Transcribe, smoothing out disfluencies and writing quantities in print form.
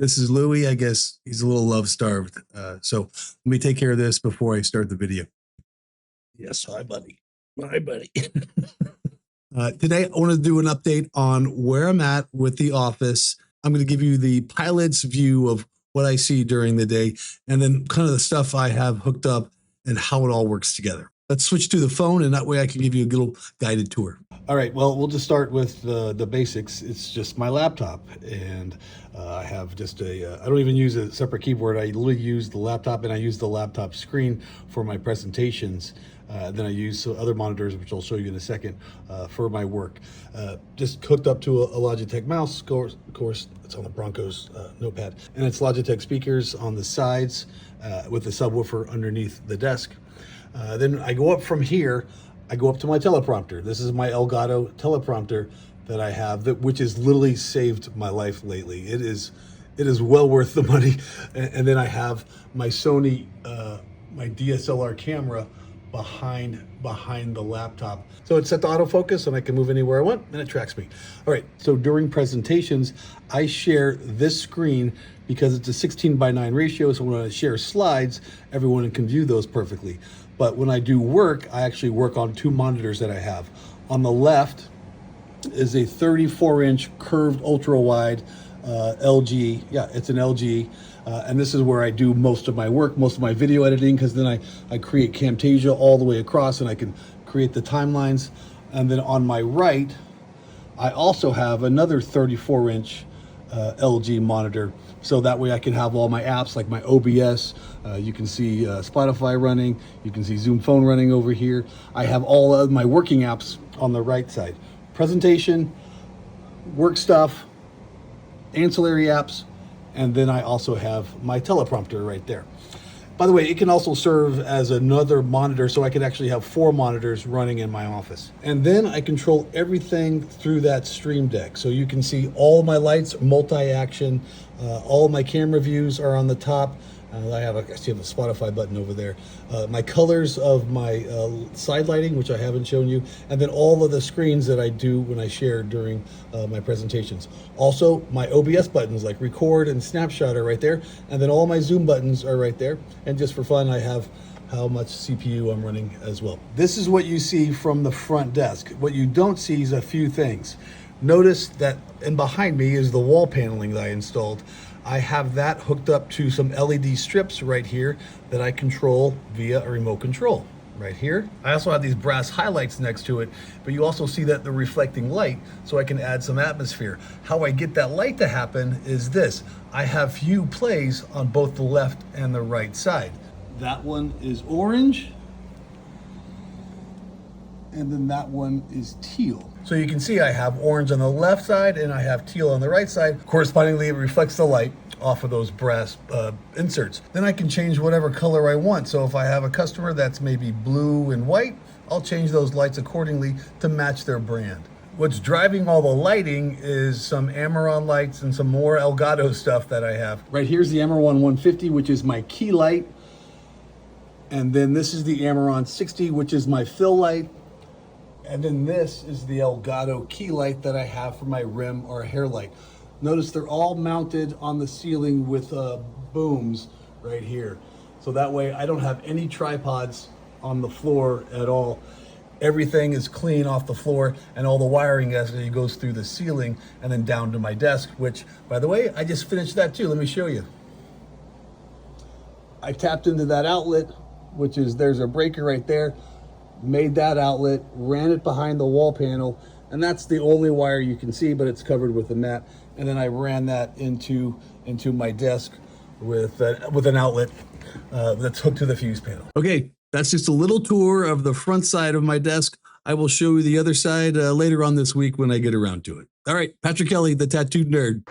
This is Louie. I guess he's a little love-starved. So let me take care of this before I start the video. Yes, hi, buddy. Hi, buddy. Today, I want to do an update on where I'm at with the office. I'm going to give you the pilot's view of what I see during the day, and then kind of the stuff I have hooked up and how it all works together. Let's switch to the phone, and that way I can give you a little guided tour. All right, well, we'll just start with the basics. It's just my laptop, and I have just I don't even use a separate keyboard. I literally use the laptop, and I use the laptop screen for my presentations. Then I use other monitors, which I'll show you in a second, for my work. Just hooked up to a Logitech mouse. Of course, it's on the Broncos notepad. And it's Logitech speakers on the sides with the subwoofer underneath the desk. Then I go up from here, I go up to my teleprompter. This is my Elgato teleprompter that I have, which has literally saved my life lately. It is well worth the money. And then I have my Sony, my DSLR camera behind the laptop. So it's set to autofocus and I can move anywhere I want and it tracks me. All right, so during presentations, I share this screen because it's a 16:9 ratio. So when I share slides, everyone can view those perfectly. But when I do work, I actually work on two monitors that I have. On the left is a 34-inch curved ultra-wide LG. Yeah, it's an LG. And this is where I do most of my work, most of my video editing, because then I create Camtasia all the way across and I can create the timelines. And then on my right, I also have another 34-inch LG monitor. So that way I can have all my apps like my OBS. You can see Spotify running. You can see Zoom Phone running over here. I have all of my working apps on the right side. Presentation, work stuff, ancillary apps, and then I also have my teleprompter right there. By the way, it can also serve as another monitor, so I could actually have 4 monitors running in my office. And then I control everything through that Stream Deck. So you can see all my lights, multi-action, all my camera views are on the top. I see the Spotify button over there. My colors of my side lighting, which I haven't shown you, and then all of the screens that I do when I share during my presentations. Also, my OBS buttons like record and snapshot are right there, and then all my zoom buttons are right there. And just for fun, I have how much CPU I'm running as well. This is what you see from the front desk. What you don't see is a few things. Notice that, and behind me is the wall paneling that I installed. I have that hooked up to some LED strips right here that I control via a remote control right here. I also have these brass highlights next to it, but you also see that the reflecting light, so I can add some atmosphere. How I get that light to happen is this. I have view plays on both the left and the right side. That one is orange, and then that one is teal. So you can see I have orange on the left side and I have teal on the right side. Correspondingly, it reflects the light off of those brass inserts. Then I can change whatever color I want. So if I have a customer that's maybe blue and white, I'll change those lights accordingly to match their brand. What's driving all the lighting is some Amaron lights and some more Elgato stuff that I have. Right here's the Amaron 150, which is my key light. And then this is the Amaron 60, which is my fill light. And then this is the Elgato key light that I have for my rim or hair light. Notice they're all mounted on the ceiling with booms right here. So that way I don't have any tripods on the floor at all. Everything is clean off the floor and all the wiring actually goes through the ceiling and then down to my desk, which, by the way, I just finished that too. Let me show you. I tapped into that outlet, which is, there's a breaker right there. Made that outlet, ran it behind the wall panel, and that's the only wire you can see, but it's covered with a mat. And then I ran that into my desk with an outlet that's hooked to the fuse panel. Okay, that's just a little tour of the front side of my desk. I will show you the other side later on this week when I get around to it. All right, Patrick Kelly, the Tattooed Nerd.